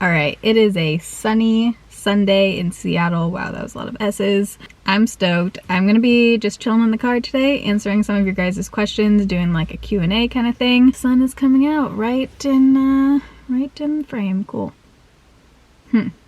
All right, it is a sunny Sunday in Seattle. Wow, that was a lot of S's. I'm stoked. I'm gonna be just chilling in the car today, answering some of your guys' questions, doing like a Q&A kind of thing. The sun is coming out right in frame. Cool.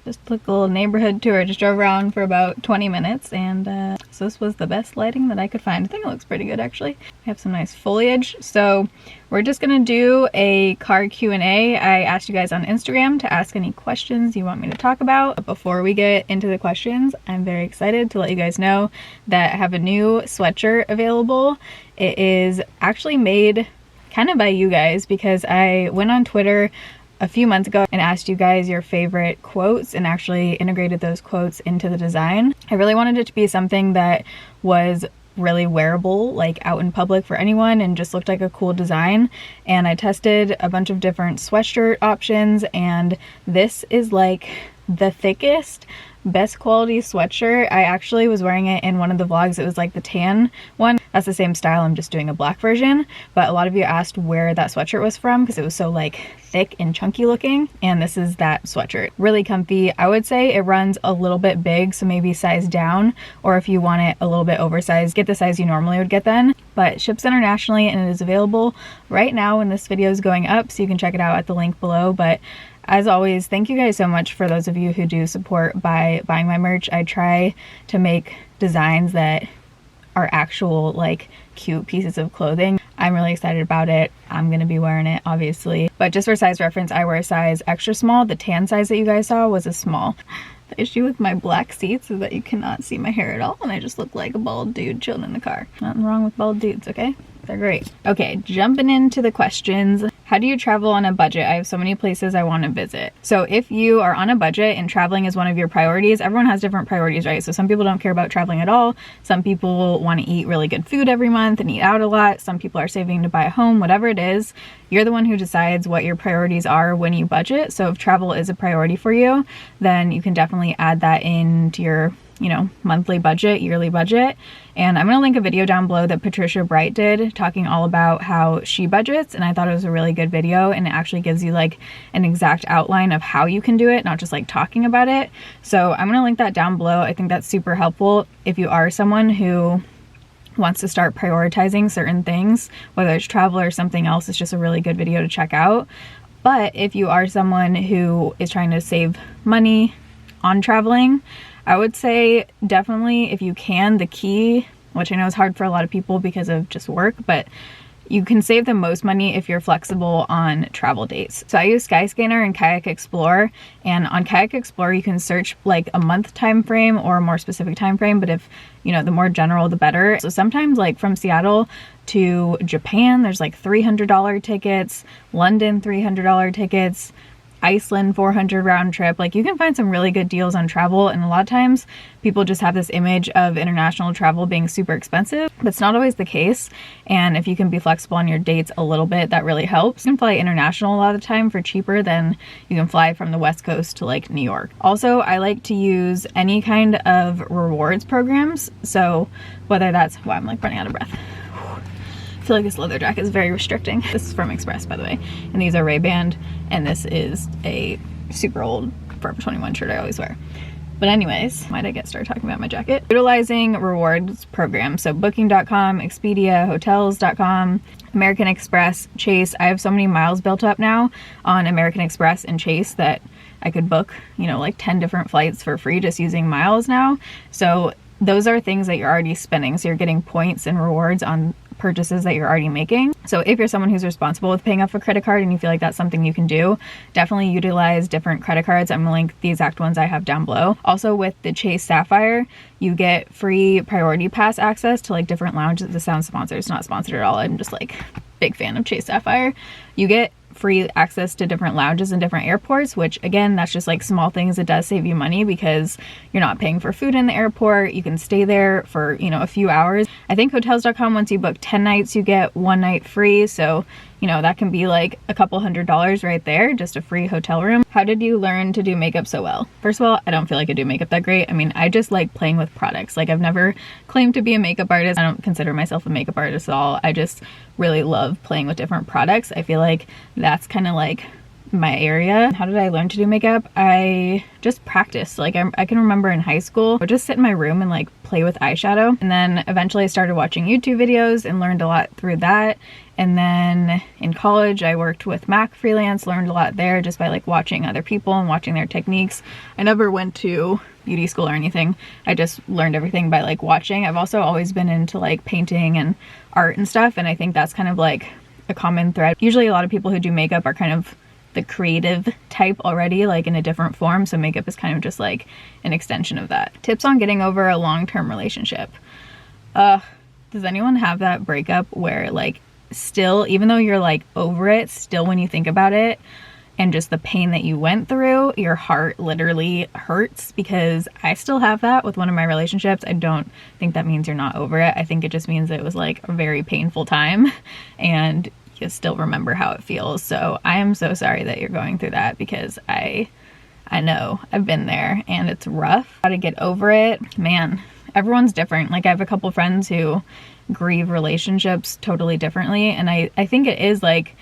Just took a little neighborhood tour. Just drove around for about 20 minutes, and so this was the best lighting that I could find. I think it looks pretty good, actually. We have some nice foliage. So we're just gonna do a car Q&A. I asked you guys on Instagram to ask any questions you want me to talk about. But before we get into the questions, I'm very excited to let you guys know that I have a new sweatshirt available. It is actually made kind of by you guys, because I went on Twitter a few months ago and asked you guys your favorite quotes and actually integrated those quotes into the design. I really wanted it to be something that was really wearable, like out in public for anyone, and just looked like a cool design. And I tested a bunch of different sweatshirt options, and this is like the thickest, best quality sweatshirt. I actually was wearing it in one of the vlogs. It was like the tan one. That's the same style, I'm just doing a black version. But a lot of you asked where that sweatshirt was from because it was so like thick and chunky looking, and this is that sweatshirt. Really comfy. I would say it runs a little bit big, so maybe size down, or if you want it a little bit oversized, get the size you normally would get then. But it ships internationally, and it is available right now when this video is going up, so you can check it out at the link below. But as always, thank you guys so much for those of you who do support by buying my merch. I try to make designs that are actual like cute pieces of clothing. I'm really excited about it. I'm gonna be wearing it, obviously. But just for size reference, I wear a size extra small. The tan size that you guys saw was a small. The issue with my black seats is that you cannot see my hair at all, and I just look like a bald dude chilling in the car. Nothing wrong with bald dudes, okay? They're great. Okay, jumping into the questions. How do you travel on a budget? I have so many places I want to visit. So if you are on a budget and traveling is one of your priorities, everyone has different priorities, right? So some people don't care about traveling at all. Some people want to eat really good food every month and eat out a lot. Some people are saving to buy a home. Whatever it is, you're the one who decides what your priorities are when you budget. So if travel is a priority for you, then you can definitely add that into your monthly budget, yearly budget. And I'm gonna link a video down below that Patricia Bright did talking all about how she budgets, and I thought it was a really good video, and it actually gives you like an exact outline of how you can do it, not just like talking about it. So I'm gonna link that down below. I think that's super helpful if you are someone who wants to start prioritizing certain things, whether it's travel or something else. It's just a really good video to check out. But if you are someone who is trying to save money on traveling, I would say definitely, if you can, the key, which I know is hard for a lot of people because of just work, but you can save the most money if you're flexible on travel dates. So I use Skyscanner and Kayak Explorer, and on Kayak Explorer you can search like a month time frame or a more specific time frame, but if the more general the better. So sometimes like from Seattle to Japan there's like $300 tickets, London $300 tickets, Iceland 400 round trip. Like you can find some really good deals on travel, and a lot of times people just have this image of international travel being super expensive, but it's not always the case. And if you can be flexible on your dates a little bit, that really helps. You can fly international a lot of the time for cheaper than you can fly from the West Coast to like New York. Also, I like to use any kind of rewards programs. So whether that's, wow, I'm like running out of breath. I feel like this leather jacket is very restricting. This is from Express, by the way, and these are rebrand, and this is a super old Forever 21 shirt I always wear. But anyways, why did I get started talking about my jacket? Utilizing rewards programs, so booking.com, Expedia, hotels.com, American Express, Chase. I have so many miles built up now on American Express and Chase that I could book, like 10 different flights for free just using miles now. So those are things that you're already spending, so you're getting points and rewards on purchases that you're already making. So if you're someone who's responsible with paying off a credit card and you feel like that's something you can do, definitely utilize different credit cards. I'm gonna link the exact ones I have down below. Also with the Chase Sapphire, you get free priority pass access to like different lounges. This sounds sponsored, it's not sponsored at all. I'm just like big fan of Chase Sapphire. You get free access to different lounges in different airports, which again, that's just like small things. It does save you money because you're not paying for food in the airport. You can stay there for, a few hours. I think hotels.com, once you book 10 nights, you get 1 night free. So, that can be like a couple $100s right there, just a free hotel room. How did you learn to do makeup so well? First of all, I don't feel like I do makeup that great. I mean, I just like playing with products. Like I've never claimed to be a makeup artist. I don't consider myself a makeup artist at all. I just really love playing with different products. I feel like that's kind of like my area. How did I learn to do makeup? I just practiced. Like I can remember in high school, I would just sit in my room and like play with eyeshadow. And then eventually I started watching YouTube videos and learned a lot through that. And then in college, I worked with Mac freelance, learned a lot there just by like watching other people and watching their techniques. I never went to beauty school or anything. I just learned everything by like watching. I've also always been into like painting and art and stuff. And I think that's kind of like a common thread. Usually a lot of people who do makeup are kind of the creative type already, like in a different form. So makeup is kind of just like an extension of that. Tips on getting over a long-term relationship. Does anyone have that breakup where like still, even though you're like over it, still when you think about it and just the pain that you went through, your heart literally hurts? Because I still have that with one of my relationships. I don't think that means you're not over it. I think it just means it was like a very painful time and you still remember how it feels. So I am so sorry that you're going through that, because I know I've been there and it's rough. How to get over it, man, everyone's different. Like I have a couple friends who grieve relationships totally differently, and I think it is like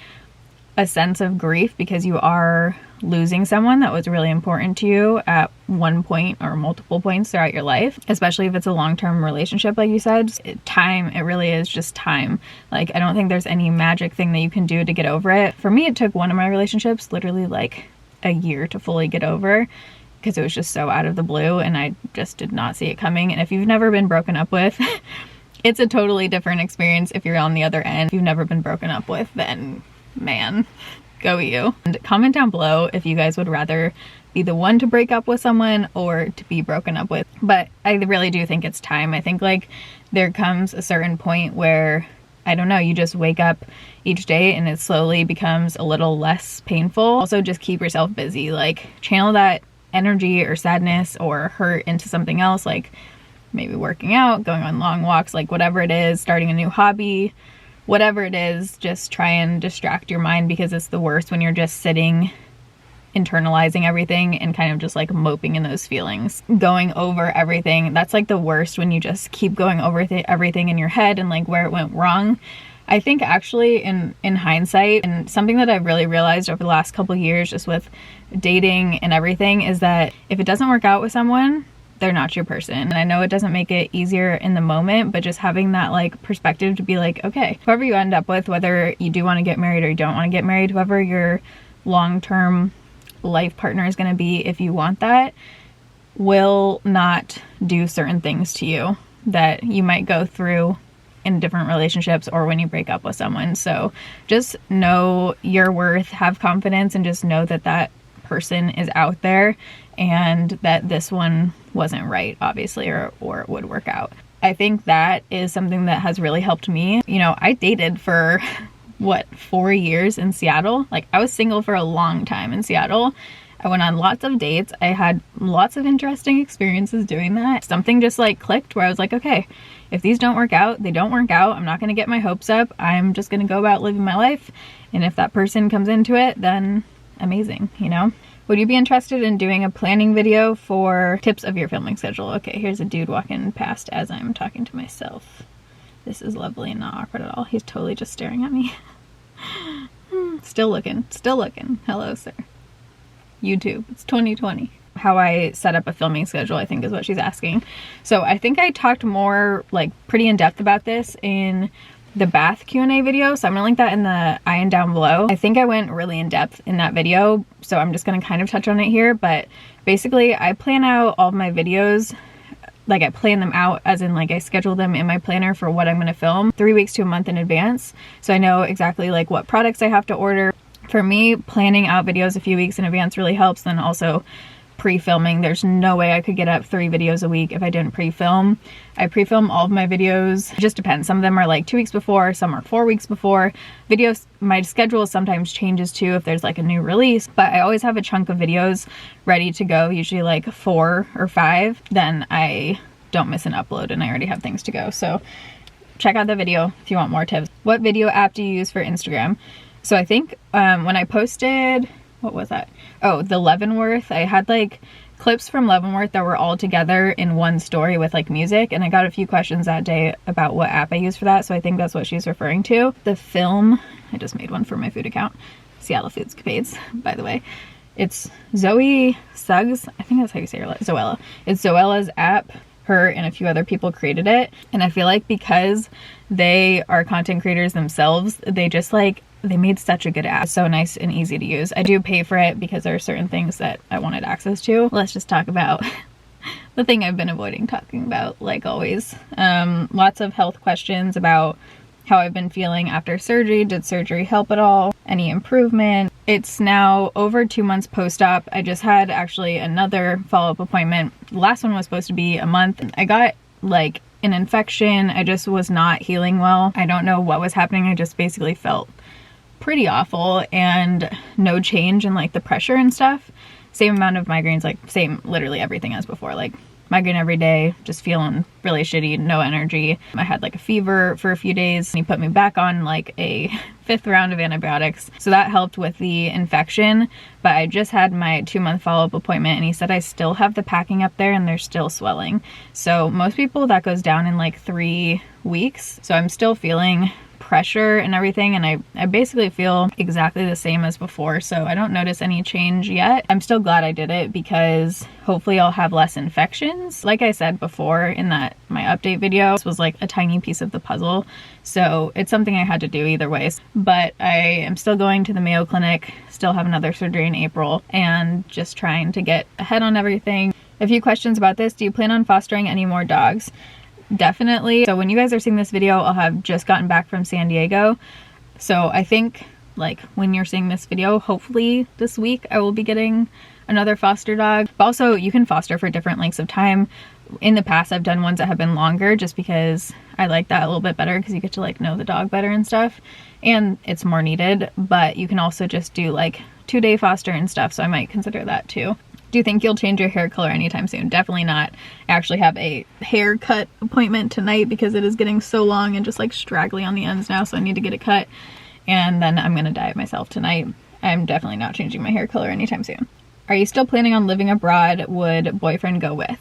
a sense of grief because you are losing someone that was really important to you at one point or multiple points throughout your life, especially if it's a long-term relationship. Like you said, it really is just time. Like I don't think there's any magic thing that you can do to get over it. For me, it took one of my relationships literally like a year to fully get over, because it was just so out of the blue and I just did not see it coming. And if you've never been broken up with, it's a totally different experience if you're on the other end. If you've never been broken up with, then man, go you. And comment down below if you guys would rather be the one to break up with someone or to be broken up with. But I really do think it's time. I think like there comes a certain point where, I don't know, you just wake up each day and it slowly becomes a little less painful. Also just keep yourself busy, like channel that energy or sadness or hurt into something else, like maybe working out, going on long walks, like whatever it is, starting a new hobby, whatever it is, just try and distract your mind, because it's the worst when you're just sitting internalizing everything and kind of just like moping in those feelings, going over everything. That's like the worst, when you just keep going over everything in your head and like where it went wrong. I think actually in hindsight, and something that I've really realized over the last couple of years just with dating and everything, is that if it doesn't work out with someone, they're not your person. And I know it doesn't make it easier in the moment, but just having that like perspective to be like, okay, whoever you end up with, whether you do want to get married or you don't want to get married, whoever your long-term life partner is going to be, if you want that, will not do certain things to you that you might go through in different relationships or when you break up with someone. So just know your worth, have confidence, and just know that that person is out there and that this one wasn't right, obviously, or it would work out. I think that is something that has really helped me. You know, I dated for what, 4 years in Seattle. Like I was single for a long time in Seattle. I went on lots of dates. I had lots of interesting experiences doing that. Something just like clicked where I was like, okay, if these don't work out, they don't work out. I'm not going to get my hopes up. I'm just going to go about living my life. And if that person comes into it, then amazing, you know? Would you be interested in doing a planning video for tips of your filming schedule? Okay, here's a dude walking past as I'm talking to myself. This is lovely and not awkward at all. He's totally just staring at me. Still looking, still looking. Hello, sir. YouTube, it's 2020. How I set up a filming schedule, I think is what she's asking. So I think I talked more, like pretty in depth about this in the bath Q&A video, so I'm gonna link that in the icon down below. I think I went really in depth in that video, so I'm just gonna kind of touch on it here. But basically I plan out all of my videos, like I plan them out as in like I schedule them in my planner for what I'm gonna film 3 weeks to a month in advance, so I know exactly like what products I have to order. For me, planning out videos a few weeks in advance really helps. Then also pre-filming. There's no way I could get up 3 videos a week if I didn't pre-film. I pre-film all of my videos. It just depends. Some of them are like 2 weeks before, some are 4 weeks before. Videos, my schedule sometimes changes too if there's like a new release, but I always have a chunk of videos ready to go, usually like 4 or 5. Then I don't miss an upload and I already have things to go. So check out the video if you want more tips. What video app do you use for Instagram? So I think when I posted, what was that? Oh, the Leavenworth. I had like clips from Leavenworth that were all together in one story with like music, and I got a few questions that day about what app I use for that, so I think that's what she's referring to. The Filmm, I just made one for my food account. Seattle Foods Capades, by the way. It's Zoe Suggs, I think that's how you say her, Zoella. It's Zoella's app. Her and a few other people created it, and I feel like because they are content creators themselves, they just like, they made such a good app. So nice and easy to use. I do pay for it because there are certain things that I wanted access to. Let's just talk about the thing I've been avoiding talking about, like always. Lots of health questions about how I've been feeling after surgery. Did surgery help at all? Any improvement? It's now over 2 months post-op. I just had actually another follow-up appointment. The last one was supposed to be a month. I got like an infection. I just was not healing well. I don't know what was happening. I just basically felt pretty awful and no change in like the pressure and stuff. Same amount of migraines, like same literally everything as before, like migraine every day, just feeling really shitty, no energy. I had like a fever for a few days, and he put me back on like a 5th round of antibiotics. So that helped with the infection, but I just had my 2-month follow-up appointment, and he said I still have the packing up there and they're still swelling. So most people that goes down in like 3 weeks. So I'm still feeling pressure and everything, and I basically feel exactly the same as before, so I don't notice any change yet. I'm still glad I did it because hopefully I'll have less infections. Like I said before in that my update video, this was like a tiny piece of the puzzle, so it's something I had to do either way. But I am still going to the Mayo Clinic, still have another surgery in April, and just trying to get ahead on everything. A few questions about this. Do you plan on fostering any more dogs? Definitely. So when you guys are seeing this video, I'll have just gotten back from San Diego. So I think like when you're seeing this video, hopefully this week I will be getting another foster dog. But also you can foster for different lengths of time. In the past, I've done ones that have been longer just because I like that a little bit better because you get to like know the dog better and stuff, and it's more needed. But you can also just do like 2-day foster and stuff. So I might consider that too. Do you think you'll change your hair color anytime soon? Definitely not. I actually have a haircut appointment tonight because it is getting so long and just like straggly on the ends now, so I need to get it cut, and then I'm gonna dye it myself tonight. I'm definitely not changing my hair color anytime soon. Are you still planning on living abroad? Would boyfriend go with?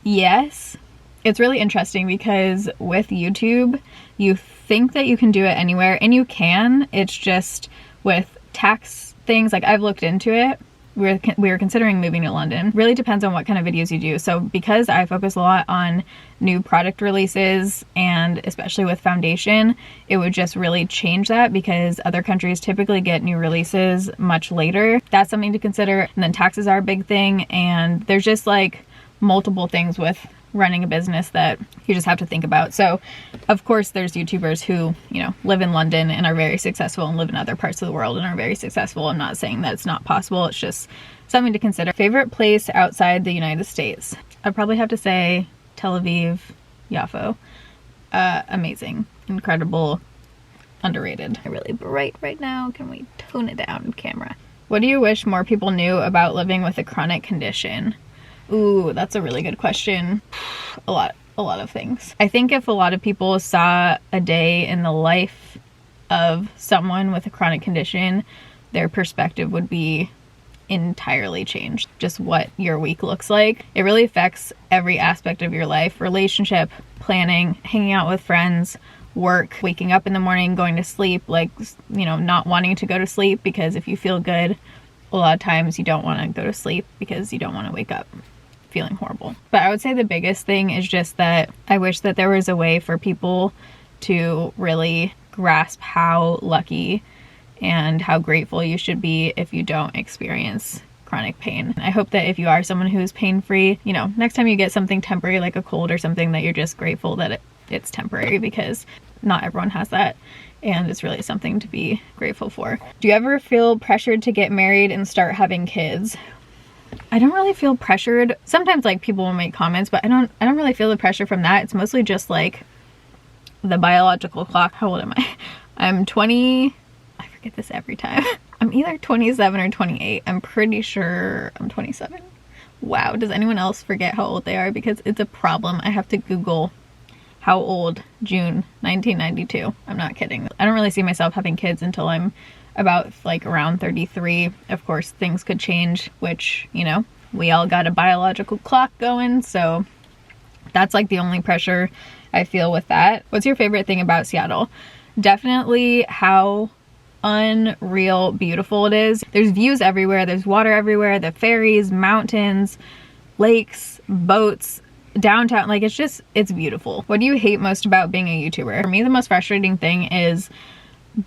Yes. It's really interesting because with YouTube, you think that you can do it anywhere, and you can. It's just with tax things, like I've looked into it. We're considering moving to London. Really depends on what kind of videos you do. So because I focus a lot on new product releases, and especially with foundation, it would just really change that because other countries typically get new releases much later. That's something to consider. And then taxes are a big thing, and there's just like multiple things with running a business that you just have to think about. So of course there's YouTubers who, you know, live in London and are very successful, and live in other parts of the world and are very successful. I'm not saying that it's not possible, it's just something to consider. Favorite place outside the United States? I'd probably have to say Tel Aviv, Yafo. Amazing, incredible, underrated. I'm really bright right now. Can we tone it down, camera? What do you wish more people knew about living with a chronic condition? Ooh, that's a really good question. A lot of things. I think if a lot of people saw a day in the life of someone with a chronic condition, their perspective would be entirely changed. Just what your week looks like. It really affects every aspect of your life. Relationship, planning, hanging out with friends, work, waking up in the morning, going to sleep, like, you know, not wanting to go to sleep because if you feel good, a lot of times you don't want to go to sleep because you don't want to wake up feeling horrible. But I would say the biggest thing is just that I wish that there was a way for people to really grasp how lucky and how grateful you should be if you don't experience chronic pain. I hope that if you are someone who is pain-free, you know, next time you get something temporary like a cold or something, that you're just grateful that it's temporary, because not everyone has that, and it's really something to be grateful for. Do you ever feel pressured to get married and start having kids? I don't really feel pressured. Sometimes like people will make comments, but I don't really feel the pressure from that. It's mostly just like the biological clock. How old am I? I'm 20. I forget this every time. I'm either 27 or 28. I'm pretty sure I'm 27. Wow, does anyone else forget how old they are? Because it's a problem. I have to Google how old June 1992. I'm not kidding. I don't really see myself having kids until I'm about like around 33. Of course, things could change, which, you know, we all got a biological clock going, so that's like the only pressure I feel with that. What's your favorite thing about Seattle? Definitely how unreal beautiful it is. There's views everywhere, there's water everywhere, the ferries, mountains, lakes, boats, downtown. Like, it's beautiful. What do you hate most about being a YouTuber? For me, the most frustrating thing is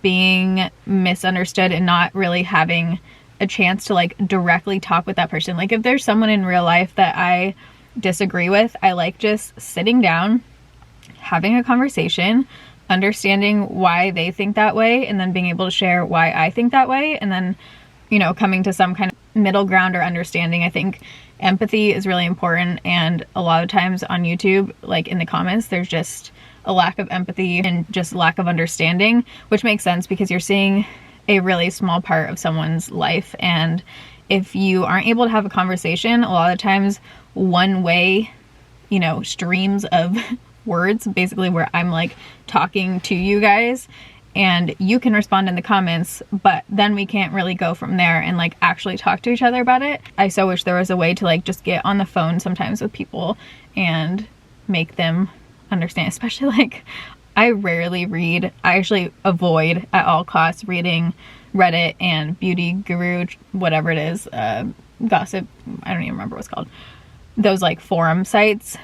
being misunderstood and not really having a chance to like directly talk with that person. Like, if there's someone in real life that I disagree with, I like just sitting down, having a conversation, understanding why they think that way, and then being able to share why I think that way, and then, you know, coming to some kind of middle ground or understanding. I think empathy is really important, and a lot of times on YouTube, like in the comments, there's just a lack of empathy and just lack of understanding, which makes sense because you're seeing a really small part of someone's life, and if you aren't able to have a conversation, a lot of times one way, you know, streams of words, basically, where I'm like talking to you guys and you can respond in the comments, but then we can't really go from there and like actually talk to each other about it. I so wish there was a way to like just get on the phone sometimes with people and make them understand, especially like I rarely read. I actually avoid at all costs reading Reddit and beauty guru, whatever it is, gossip, I don't even remember what it's called, those like forum sites.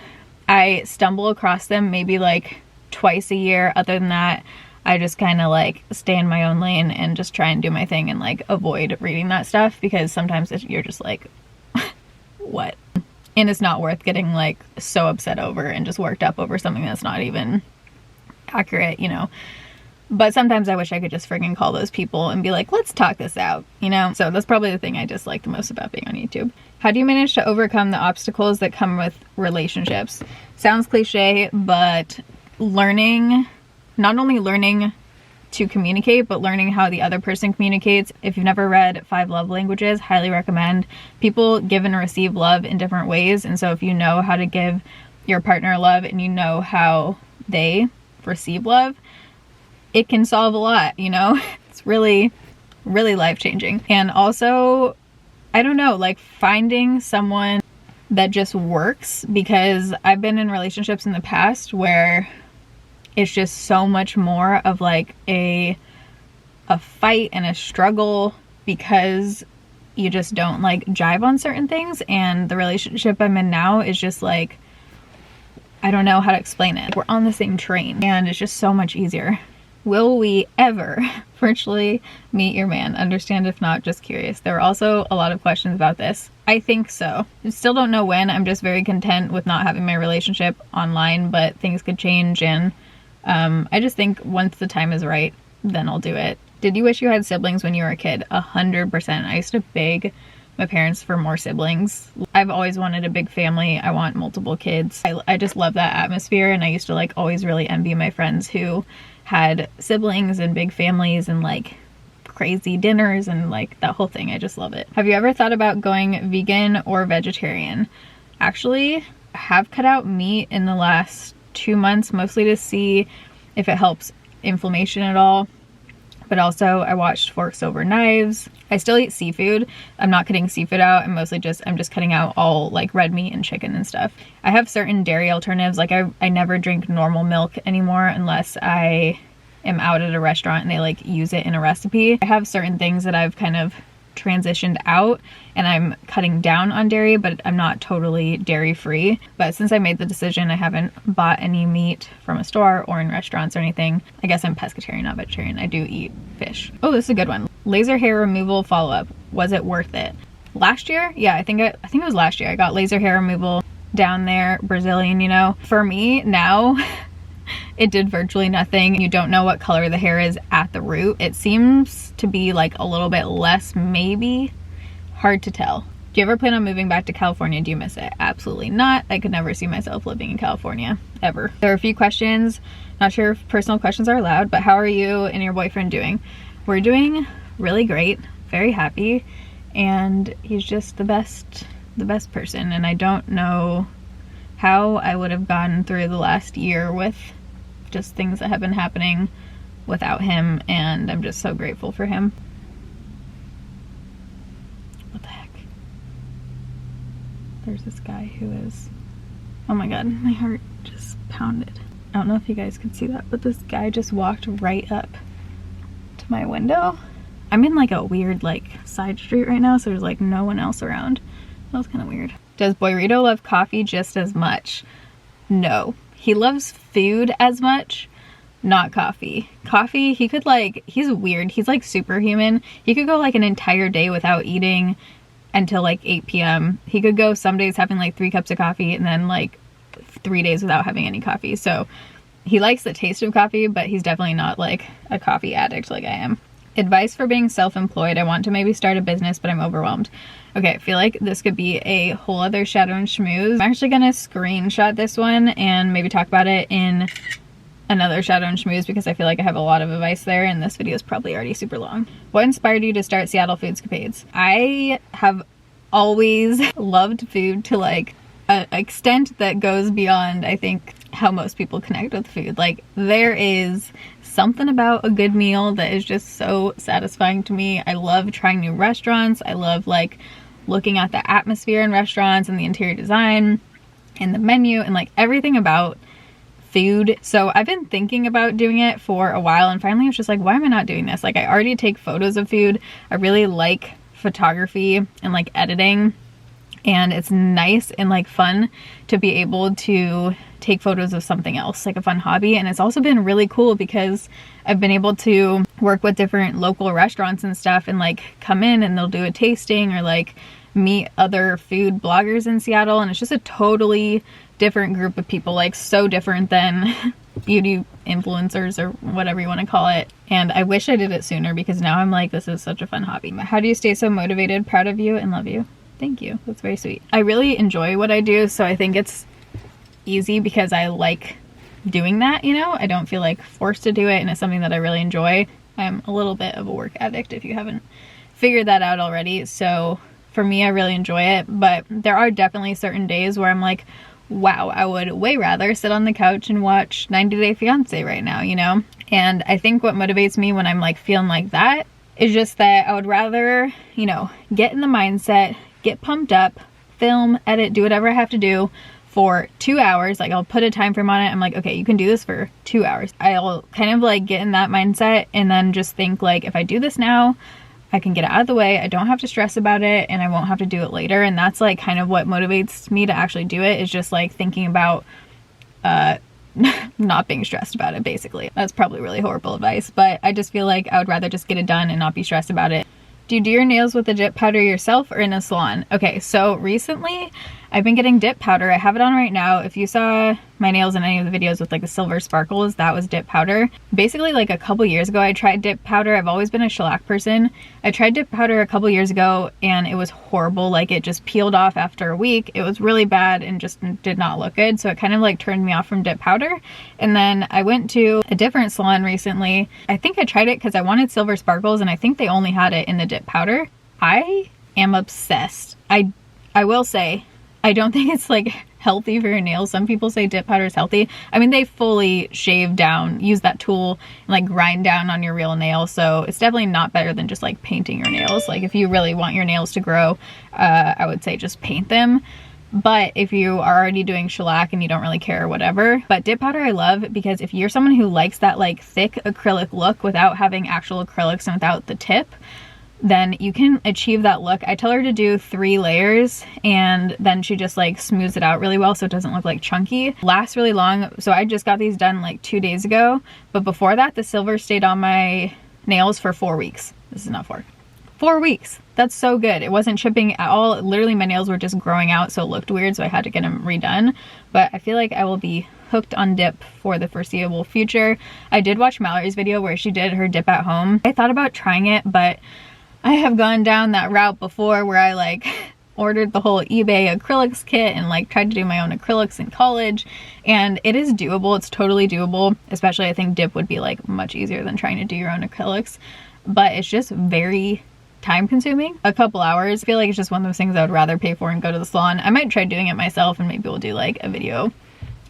I stumble across them maybe like twice a year. Other than that, I just kind of like stay in my own lane and just try and do my thing and like avoid reading that stuff, because sometimes you're just like, what? And it's not worth getting like so upset over and just worked up over something that's not even accurate, you know. But sometimes I wish I could just friggin' call those people and be like, let's talk this out, you know? So that's probably the thing I dislike the most about being on YouTube. How do you manage to overcome the obstacles that come with relationships? Sounds cliche, but learning, not only learning to communicate, but learning how the other person communicates. If you've never read 5 Love Languages, highly recommend. People give and receive love in different ways. And so if you know how to give your partner love and you know how they receive love, it can solve a lot, you know? It's really, really life-changing. And also, I don't know, like finding someone that just works, because I've been in relationships in the past where it's just so much more of like a fight and a struggle because you just don't like jive on certain things. And the relationship I'm in now is just like, I don't know how to explain it. We're on the same train and it's just so much easier. Will we ever virtually meet your man? Understand if not, just curious. There are also a lot of questions about this. I think so. I still don't know when. I'm just very content with not having my relationship online, but things could change, and I just think once the time is right, then I'll do it. Did you wish you had siblings when you were a kid? 100%. I used to beg my parents for more siblings. I've always wanted a big family. I want multiple kids. I just love that atmosphere, and I used to like always really envy my friends who had siblings and big families and like crazy dinners and like that whole thing. I just love it. Have you ever thought about going vegan or vegetarian? Actually, I have cut out meat in the last 2 months, mostly to see if it helps inflammation at all. But also I watched Forks Over Knives. I still eat seafood. I'm not cutting seafood out. I'm just cutting out all like red meat and chicken and stuff. I have certain dairy alternatives. Like I never drink normal milk anymore unless I am out at a restaurant and they like use it in a recipe. I have certain things that I've kind of transitioned out, and I'm cutting down on dairy, but I'm not totally dairy free. But since I made the decision, I haven't bought any meat from a store or in restaurants or anything. I guess I'm pescatarian, not vegetarian. I do eat fish. Oh, this is a good one. Laser hair removal follow-up. Was it worth it? Last year? Yeah, I think it was last year. I got laser hair removal down there, Brazilian, you know. For me now, it did virtually nothing. You don't know what color the hair is at the root. It seems to be like a little bit less, maybe. Hard to tell. Do you ever plan on moving back to California? Do you miss it? Absolutely not. I could never see myself living in California, ever. There are a few questions. Not sure if personal questions are allowed, but how are you and your boyfriend doing? We're doing really great. Very happy. And he's just the best person. And I don't know how I would have gotten through the last year with just things that have been happening without him, and I'm just so grateful for him. What the heck? There's this guy who is, oh my god, my heart just pounded. I don't know if you guys could see that, but this guy just walked right up to my window. I'm in like a weird like side street right now, so there's like no one else around. That was kind of weird. Does Boyrito love coffee just as much? No. He loves food as much, not coffee. Coffee, he could like, he's weird. He's like superhuman. He could go like an entire day without eating until like 8 p.m. He could go some days having like 3 cups of coffee and then like 3 days without having any coffee. So he likes the taste of coffee, but he's definitely not like a coffee addict like I am. Advice for being self-employed. I want to maybe start a business, but I'm overwhelmed. Okay, I feel like this could be a whole other shadow and schmooze. I'm actually gonna screenshot this one and maybe talk about it in another shadow and schmooze because I feel like I have a lot of advice there and this video is probably already super long. What inspired you to start Seattle Foods Capades? I have always loved food to like an extent that goes beyond, I think, how most people connect with food. Like, there is something about a good meal that is just so satisfying to me. I love trying new restaurants. I love like looking at the atmosphere in restaurants and the interior design and the menu and like everything about food. So I've been thinking about doing it for a while and finally I was just like, why am I not doing this? Like, I already take photos of food. I really like photography and like editing, and it's nice and like fun to be able to take photos of something else, like a fun hobby. And it's also been really cool because I've been able to work with different local restaurants and stuff and like come in and they'll do a tasting or like meet other food bloggers in Seattle, and it's just a totally different group of people, like so different than beauty influencers or whatever you want to call it. And I wish I did it sooner because now I'm like, this is such a fun hobby. How do you stay so motivated? Proud of you and love you. Thank you. That's very sweet. I really enjoy what I do, so I think it's easy because I like doing that, you know? I don't feel like forced to do it, and it's something that I really enjoy. I'm a little bit of a work addict if you haven't figured that out already. So for me, I really enjoy it, but there are definitely certain days where I'm like, wow, I would way rather sit on the couch and watch 90 Day Fiancé right now, you know? And I think what motivates me when I'm like feeling like that is just that I would rather, you know, get in the mindset, get pumped up, film, edit, do whatever I have to do for 2 hours. Like, I'll put a time frame on it. I'm like, okay, you can do this for 2 hours. I'll kind of like get in that mindset and then just think like, if I do this now, I can get it out of the way. I don't have to stress about it and I won't have to do it later. And that's like kind of what motivates me to actually do it, is just like thinking about not being stressed about it, basically. That's probably really horrible advice, but I just feel like I would rather just get it done and not be stressed about it. Do you do your nails with the dip powder yourself or in a salon? Okay, so recently I've been getting dip powder. I have it on right now. If you saw my nails in any of the videos with like the silver sparkles, that was dip powder. Basically, like a couple years ago, I tried dip powder. I've always been a shellac person. I tried dip powder a couple years ago and it was horrible. Like, it just peeled off after a week. It was really bad and just did not look good. So it kind of like turned me off from dip powder. And then I went to a different salon recently. I think I tried it because I wanted silver sparkles and I think they only had it in the dip powder. I am obsessed. I will say, I don't think it's like healthy for your nails. Some people say dip powder is healthy. I mean, they fully shave down, use that tool and like grind down on your real nail. So it's definitely not better than just like painting your nails. Like, if you really want your nails to grow, I would say just paint them. But if you are already doing shellac and you don't really care or whatever. But dip powder I love because if you're someone who likes that like thick acrylic look without having actual acrylics and without the tip, then you can achieve that look. I tell her to do 3 layers and then she just like smooths it out really well so it doesn't look like chunky. Lasts really long. So I just got these done like 2 days ago, but before that the silver stayed on my nails for 4 weeks. This is not 4 weeks. That's so good. It wasn't chipping at all. Literally my nails were just growing out, so it looked weird, so I had to get them redone. But I feel like I will be hooked on dip for the foreseeable future. I did watch Mallory's video where she did her dip at home. I thought about trying it, but I have gone down that route before where I like ordered the whole eBay acrylics kit and like tried to do my own acrylics in college, and it is doable. It's totally doable. Especially I think dip would be like much easier than trying to do your own acrylics, but it's just very time consuming. A couple hours. I feel like it's just one of those things I would rather pay for and go to the salon. I might try doing it myself and maybe we'll do like a video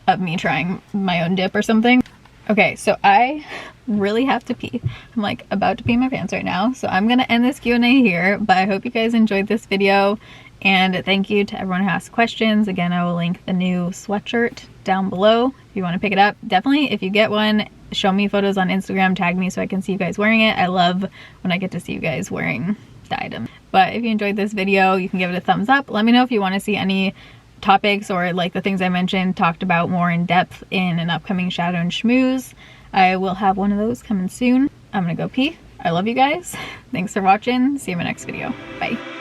of me trying my own dip or something. Okay, so I really have to pee. I'm like about to pee my pants right now, so I'm gonna end this Q&A here, but I hope you guys enjoyed this video And thank you to everyone who asked questions. Again, I will link the new sweatshirt down below if you want to pick it up. Definitely, if you get one, show me photos on Instagram, tag me so I can see you guys wearing it. I love when I get to see you guys wearing the item. But if you enjoyed this video, you can give it a thumbs up. Let me know if you want to see any topics or like the things I mentioned talked about more in depth in an upcoming Shadow and Schmooze. I will have one of those coming soon. I'm gonna go pee. I love you guys. Thanks for watching. See you in my next video. Bye.